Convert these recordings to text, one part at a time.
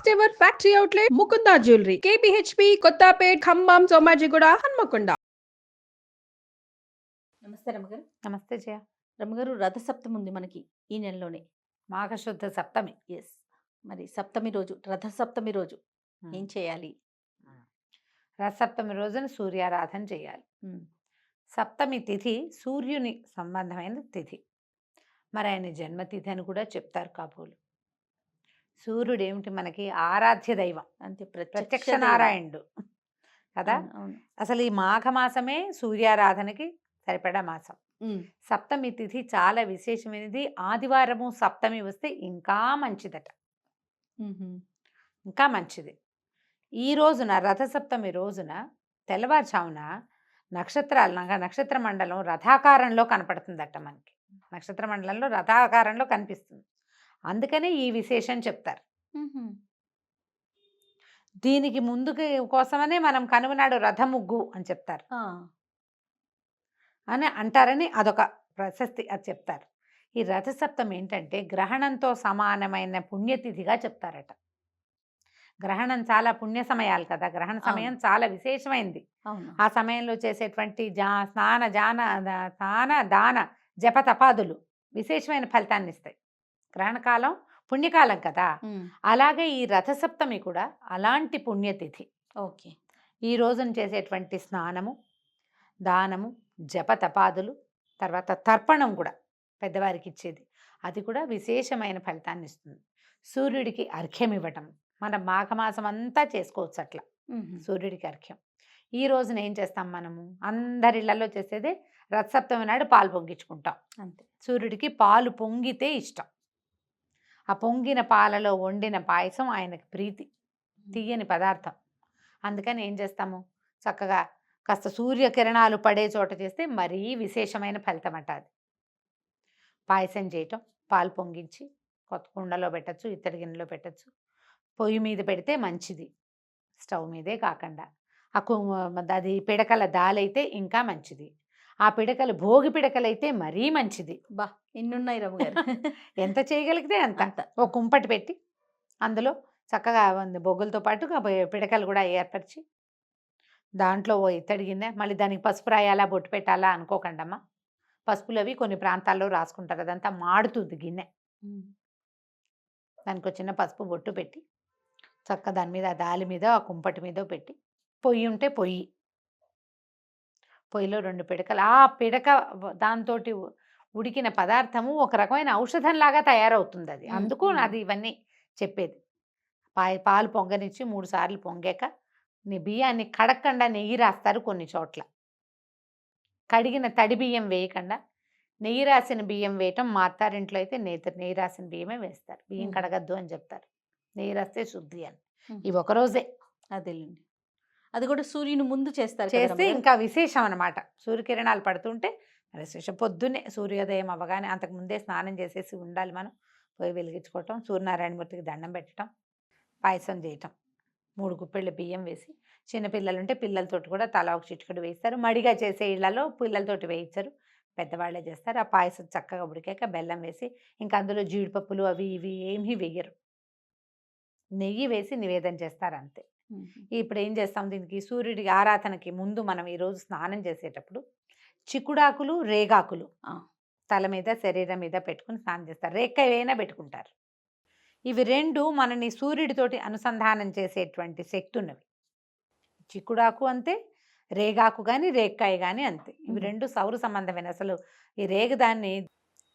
First ever factory outlet Mukunda jewellery KPHB Kothapet Khammam Somajiguda Hanamkonda. నమస్తే రమగారు. నమస్తే జయ. రమగారు, రథసప్తమి ఉంది మనకి ఈ నెలలోనే. మాఘశుద్ధ సప్తమి. ఎస్. మరి సప్తమి రోజు, రథసప్తమి రోజు ఏం చేయాలి? రథసప్తమి రోజున సూర్యారాధన చేయాలి. సప్తమి తిథి సూర్యుని సంబంధమైన తిథి. మరి ఆయన జన్మతిథి అని కూడా చెప్తారు కాబోలు. సూర్యుడు ఏమిటి మనకి ఆరాధ్య దైవం, అంతే, ప్రత్యక్ష నారాయణుడు కదా. అసలు ఈ మాఘమాసమే సూర్యారాధనకి సరిపడా మాసం. సప్తమి తిథి చాలా విశేషమైనది. ఆదివారము సప్తమి వస్తే ఇంకా మంచిదట, ఇంకా మంచిది. ఈ రోజున రథసప్తమి రోజున తెల్లవారుజామున నక్షత్ర మండలం రథాకారంలో కనపడుతుందట మనకి. నక్షత్ర మండలంలో రథాకారంలో కనిపిస్తుంది. అందుకనే ఈ విశేషం చెప్తారు. దీనికి ముందుకు కోసమనే మనం కనుమనాడు రథముగ్గు అని చెప్తారు అని అంటారని అదొక ప్రశస్తి, అది చెప్తారు. ఈ రథసప్తమి ఏంటంటే గ్రహణంతో సమానమైన పుణ్యతిథిగా చెప్తారట. గ్రహణం చాలా పుణ్య సమయాలు కదా, గ్రహణ సమయం చాలా విశేషమైంది. ఆ సమయంలో చేసేటువంటి స్నాన దాన జప తపాదులు విశేషమైన ఫలితాన్ని ఇస్తాయి. గ్రహణకాలం పుణ్యకాలం కదా. అలాగే ఈ రథసప్తమి కూడా అలాంటి పుణ్యతిథి. ఓకే. ఈ రోజున చేసేటువంటి స్నానము, దానము, జప తపాదులు, తర్వాత తర్పణం కూడా పెద్దవారికి ఇచ్చేది, అది కూడా విశేషమైన ఫలితాన్ని ఇస్తుంది. సూర్యుడికి అర్ఘ్యం ఇవ్వటం మన మాఘమాసం అంతా చేసుకోవచ్చు అట్లా. సూర్యుడికి అర్ఘ్యం ఈ రోజున ఏం చేస్తాం మనము? అందరిళ్లలో చేసేదే రథసప్తమి నాడు పాలు పొంగించుకుంటాం. అంతే. సూర్యుడికి పాలు పొంగితే ఇష్టం. ఆ పొంగిన పాలలో వండిన పాయసం ఆయనకు ప్రీతి, తీయని పదార్థం. అందుకని ఏం చేస్తాము? చక్కగా కాస్త సూర్యకిరణాలు పడే చోట చేస్తే మరీ విశేషమైన ఫలితం అంట. అది పాయసం చేయటం, పాలు పొంగించి కొత్త కుండలో పెట్టచ్చు, ఇత్తడి గిన్నెలో పెట్టచ్చు. పొయ్యి మీద పెడితే మంచిది, స్టవ్ మీదే కాకుండా. అది పిడకల దాలైతే ఇంకా మంచిది. ఆ పిడకలు భోగి పిడకలైతే మరీ మంచిది. బా, ఎన్నున్నాయి రమగారు. ఎంత చేయగలిగితే అంత. ఓ కుంపటి పెట్టి అందులో చక్కగా బొగ్గులతో పాటు పిడకలు కూడా ఏర్పరిచి దాంట్లో ఓ ఇత్తడి గిన్నె, మళ్ళీ దానికి పసుపు రాయాలా బొట్టు పెట్టాలా అనుకోకండమ్మా. పసుపులు అవి కొన్ని ప్రాంతాల్లో రాసుకుంటారు, అదంతా మాడుతుంది గిన్నె. దానికి వచ్చిన పసుపు బొట్టు పెట్టి చక్క దాని మీద దాలి మీద ఆ కుంపటి మీద పెట్టి, పొయ్యి ఉంటే పొయ్యిలో 2 పిడకలు, ఆ పిడక దాంతో ఉడికిన పదార్థము ఒక రకమైన ఔషధంలాగా తయారవుతుంది అది. అందుకు అది ఇవన్నీ చెప్పేది. పాలు పొంగనిచ్చి 3 సార్లు పొంగాక బియ్యాన్ని కడగకుండా నెయ్యి రాస్తారు కొన్ని చోట్ల. కడిగిన తడి బియ్యం వేయకుండా నెయ్యి రాసిన బియ్యం వేయటం. మా అత్తారింట్లో అయితే నెయ్యి రాసిన బియ్యమే వేస్తారు. బియ్యం కడగద్దు అని చెప్తారు, నెయ్యి రాస్తే శుద్ధి అని. ఇవి ఒకరోజే. అదేలేండి. అది కూడా సూర్యుని ముందు చేస్తారు, చేస్తే ఇంకా విశేషం అనమాట. సూర్యకిరణాలు పడుతుంటే విశేషం. పొద్దున్నే సూర్యోదయం అవ్వగానే అంతకుముందే స్నానం చేసేసి ఉండాలి మనం. పోయి వెలిగించుకోవటం, సూర్యనారాయణమూర్తికి దండం పెట్టడం, పాయసం చేయటం. 3 గుప్పెళ్ళ బియ్యం వేసి, చిన్నపిల్లలుంటే పిల్లలతోటి కూడా తలా ఒక చిటికెడు వేస్తారు. మడిగా చేసే ఇళ్లలో పిల్లలతోటి వేయించరు, పెద్దవాళ్లే చేస్తారు. ఆ పాయసం చక్కగా ఉడికాక బెల్లం వేసి, ఇంకా అందులో జీడిపప్పులు అవి ఇవి ఏమీ వేయరు, నెయ్యి వేసి నివేదన చేస్తారు అంతే. ఇప్పుడు ఏం చేస్తాం? దీనికి సూర్యుడికి ఆరాధనకి ముందు మనం ఈరోజు స్నానం చేసేటప్పుడు చిక్కుడాకులు, రేగాకులు తల మీద శరీరం మీద పెట్టుకుని స్నానం చేస్తారు. రేక్కాయైనా పెట్టుకుంటారు. ఇవి 2 మనని సూర్యుడితోటి అనుసంధానం చేసేటువంటి శక్తి ఉన్నవి. చిక్కుడాకు అంతే, రేగాకు కానీ రేక్కాయ కానీ అంతే. ఇవి 2 సౌర సంబంధమైన. అసలు ఈ రేగు దాన్ని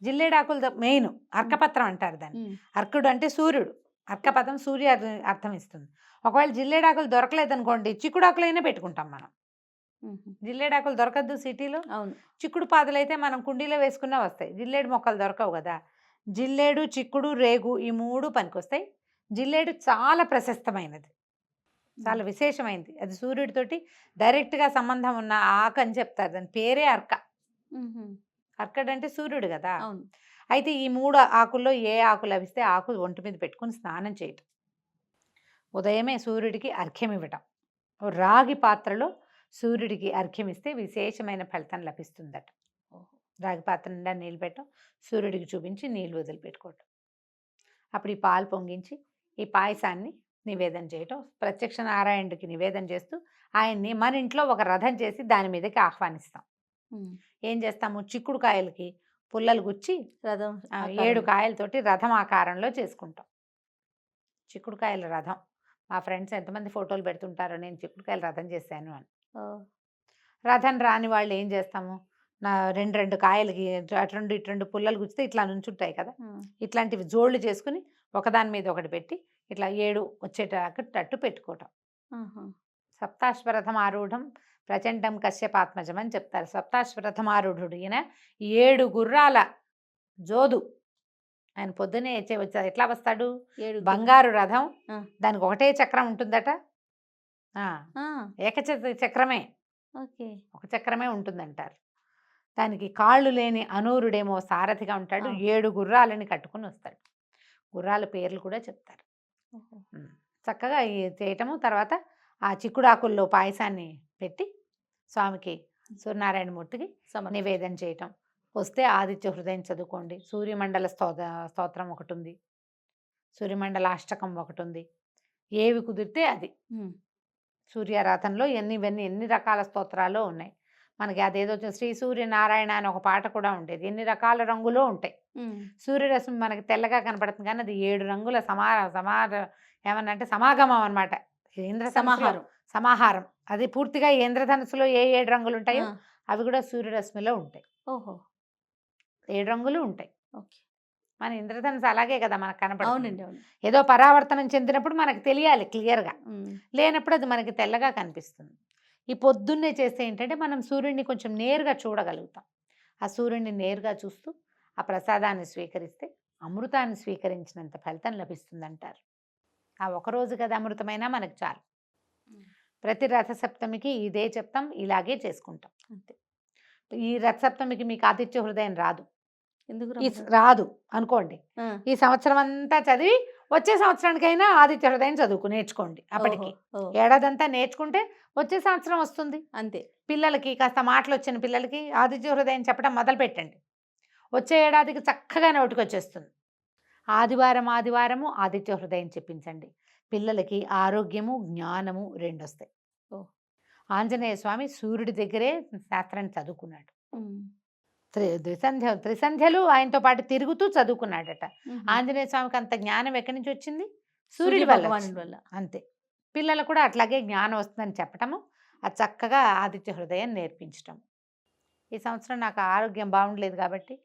జిల్లేడాకులు మెయిన్ అర్కపత్రం అంటారు దాన్ని. అర్కుడు అంటే సూర్యుడు, అర్కపత్రం సూర్య అర్థం ఇస్తుంది. ఒకవేళ జిల్లేడాకులు దొరకలేదనుకోండి, చిక్కుడాకులైనా పెట్టుకుంటాం మనం. జిల్లేడాకులు దొరకద్దు సిటీలో. అవును. చిక్కుడు పాదులు అయితే మనం కుండీలో వేసుకున్నా వస్తాయి. జిల్లేడు మొక్కలు దొరకవు కదా. జిల్లేడు, చిక్కుడు, రేగు ఈ 3 పనికొస్తాయి. జిల్లేడు చాలా ప్రశస్తమైనది, చాలా విశేషమైనది. అది సూర్యుడితోటి డైరెక్ట్గా సంబంధం ఉన్న ఆకు అని చెప్తారు. దాని పేరే అర్క. అర్కడంటే సూర్యుడు కదా. అయితే ఈ 3 ఆకుల్లో ఏ ఆకు లభిస్తే ఆకు ఒంటి మీద పెట్టుకుని స్నానం చేయటం. ఉదయమే సూర్యుడికి అర్ఘ్యం ఇవ్వటం. రాగి పాత్రలో సూర్యుడికి అర్ఘ్యం ఇస్తే విశేషమైన ఫలితం లభిస్తుందట. రాగి పాత్ర నిండా నీళ్ళు పెట్టడం, సూర్యుడికి చూపించి నీళ్ళు వదిలిపెట్టుకోవటం. అప్పుడు ఈ పాలు పొంగించి ఈ పాయసాన్ని నివేదన చేయటం, ప్రత్యక్ష నారాయణుడికి నివేదన చేస్తూ ఆయన్ని మన ఇంట్లో ఒక రథం చేసి దాని మీదకి ఆహ్వానిస్తాం. ఏం చేస్తాము, చిక్కుడుకాయలకి పుల్లలు గుచ్చి రథం 7 కాయలతోటి రథం ఆకారంలో చేసుకుంటాం. చిక్కుడుకాయల రథం. మా ఫ్రెండ్స్ ఎంతమంది ఫోటోలు పెడుతుంటారో నేను చిక్కుడుకాయల రథం చేశాను అని. రథం రాని వాళ్ళు ఏం చేస్తాము, నా 2 కాయలకి అటు ఇటు పుల్లలు గుచ్చితే ఇట్లా నుంచుంటాయి కదా, ఇట్లాంటివి జోళ్ళు చేసుకుని ఒకదాని మీద ఒకటి పెట్టి ఇట్లా 7 వచ్చేటట్టు పెట్టుకోవటం. సప్తాశ్వరథం ఆరూఢం ప్రచండం కశ్యపాత్మజం అని చెప్తారు. సప్తాశ్వరథం ఆరూఢుడు ఈయన 7 గుర్రాల జోదు. ఆయన పొద్దునే ఎట్లా వస్తాడు, బంగారు రథం, దానికి ఒకటే చక్రం ఉంటుందట. చక్రమే, ఒక చక్రమే ఉంటుందంటారు. దానికి కాళ్ళు లేని అనూరుడేమో సారథిగా ఉంటాడు. 7 గుర్రాలని కట్టుకుని వస్తాడు. గుర్రాల పేర్లు కూడా చెప్తారు. చక్కగా చేయటము. తర్వాత ఆ చిక్కుడాకుల్లో పాయసాన్ని పెట్టి స్వామికి సూర్యనారాయణమూర్తికి నివేదన చేయటం. వస్తే ఆదిత్య హృదయం చదువుకోండి. సూర్యమండల స్తోత్రం ఒకటి ఉంది, సూర్యమండల అష్టకం ఒకటి ఉంది. ఏవి కుదిరితే అది. సూర్యారాధనలో ఎన్ని రకాల స్తోత్రాలు ఉన్నాయి. మనకి అదేదో శ్రీ సూర్యనారాయణ అని ఒక పాట కూడా ఉండేది. ఎన్ని రకాల రంగులో ఉంటాయి. సూర్యరశ్మి మనకి తెల్లగా కనపడుతుంది కానీ అది 7 రంగుల ఏమన్నంటే సమాగమం అనమాట. ఇంద్ర సమాహారం. అది పూర్తిగా ఇంద్రధనుసులో ఏ 7 రంగులు ఉంటాయో అవి కూడా సూర్యరశ్మిలో ఉంటాయి. 7 రంగులు ఉంటాయి. మన ఇంద్రధనుసు అలాగే కదా మనకు కనపడుతుంది. ఏదో పరావర్తనం చెందినప్పుడు మనకు తెలియాలి క్లియర్గా, లేనప్పుడు అది మనకి తెల్లగా కనిపిస్తుంది. ఈ పొద్దున్నే చేస్తే ఏంటంటే మనం సూర్యుడిని కొంచెం నేరుగా చూడగలుగుతాం. ఆ సూర్యుడిని నేరుగా చూస్తూ ఆ ప్రసాదాన్ని స్వీకరిస్తే అమృతాన్ని స్వీకరించినంత ఫలితం లభిస్తుందంటారు. ఆ ఒకరోజు కదా అమృతమైనా మనకు చాలు. ప్రతి రథసప్తమికి ఇదే చెప్తాం, ఇలాగే చేసుకుంటాం అంతే. ఈ రథసప్తమికి మీకు ఆదిత్య హృదయం రాదు, రాదు అనుకోండి. ఈ సంవత్సరం అంతా చదివి వచ్చే సంవత్సరానికైనా ఆదిత్య హృదయం నేర్చుకోండి. అప్పటికి ఏడాదంతా నేర్చుకుంటే వచ్చే సంవత్సరం వస్తుంది అంతే. పిల్లలకి కాస్త మాటలు వచ్చిన పిల్లలకి ఆదిత్య హృదయం చెప్పడం మొదలు పెట్టండి. వచ్చే ఏడాదికి చక్కగా నోటికి వచ్చేస్తుంది. ఆదివారము ఆదిత్య హృదయం చెప్పించండి. పిల్లలకి ఆరోగ్యము జ్ఞానము 2 వస్తాయి. ఆంజనేయ స్వామి సూర్యుడి దగ్గరే శాస్త్రాన్ని చదువుకున్నాడు. త్రిసంధ్యలు ఆయనతో పాటు తిరుగుతూ చదువుకున్నాడట. ఆంజనేయ స్వామికి అంత జ్ఞానం ఎక్కడి నుంచి వచ్చింది? సూర్యుడి వల్ల. అంతే. పిల్లలు కూడా అట్లాగే జ్ఞానం వస్తుందని చెప్పటము, అది చక్కగా ఆదిత్య హృదయం నేర్పించటం. ఈ సంవత్సరం నాకు ఆరోగ్యం బాగుండలేదు కాబట్టి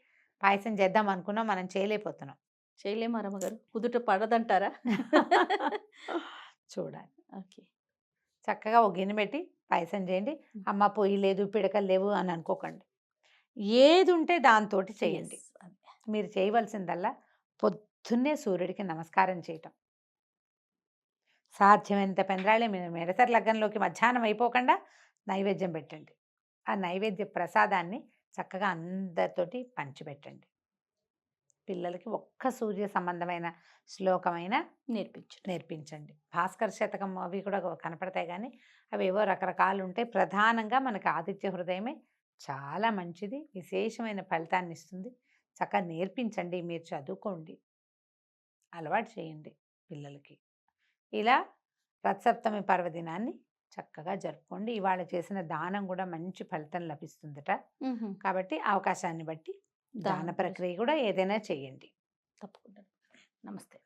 పాయసం చేద్దాం అనుకున్నాం, మనం చేయలేకపోతున్నాం. చేయలేమా రమ్మగారు? కుదుట పడదంటారా? చూడాలి. ఓకే, చక్కగా ఒక గిన్నె పెట్టి పాయసం చేయండి. అమ్మ పొయ్యి లేదు, పిడకలు లేవు అని అనుకోకండి. ఏది ఉంటే దాంతో చేయండి. మీరు చేయవలసిందల్లా పొద్దున్నే సూర్యుడికి నమస్కారం చేయటం. సాధ్యమైనంత పెందరాళే మెడసరి లగ్గంలోకి మధ్యాహ్నం అయిపోకుండా నైవేద్యం పెట్టండి. ఆ నైవేద్య ప్రసాదాన్ని చక్కగా అందరితోటి పంచిపెట్టండి. పిల్లలకి ఒక్క సూర్య సంబంధమైన శ్లోకమైన నేర్పించండి. భాస్కర శతకం అవి కూడా కనపడతాయి కానీ అవి ఏవో రకరకాలు ఉంటాయి. ప్రధానంగా మనకి ఆదిత్య హృదయమే చాలా మంచిది, విశేషమైన ఫలితాన్ని ఇస్తుంది. చక్కగా నేర్పించండి, మీరు చదువుకోండి, అలవాటు చేయండి పిల్లలకి. ఇలా రథసప్తమి పర్వదినాన్ని చక్కగా జరుపుకోండి. ఇవాళ చేసిన దానం కూడా మంచి ఫలితం లభిస్తుందట. కాబట్టి అవకాశాన్ని బట్టి దాన ప్రక్రియ కూడా ఏదైనా చేయండి. తప్పకుండా. నమస్తే.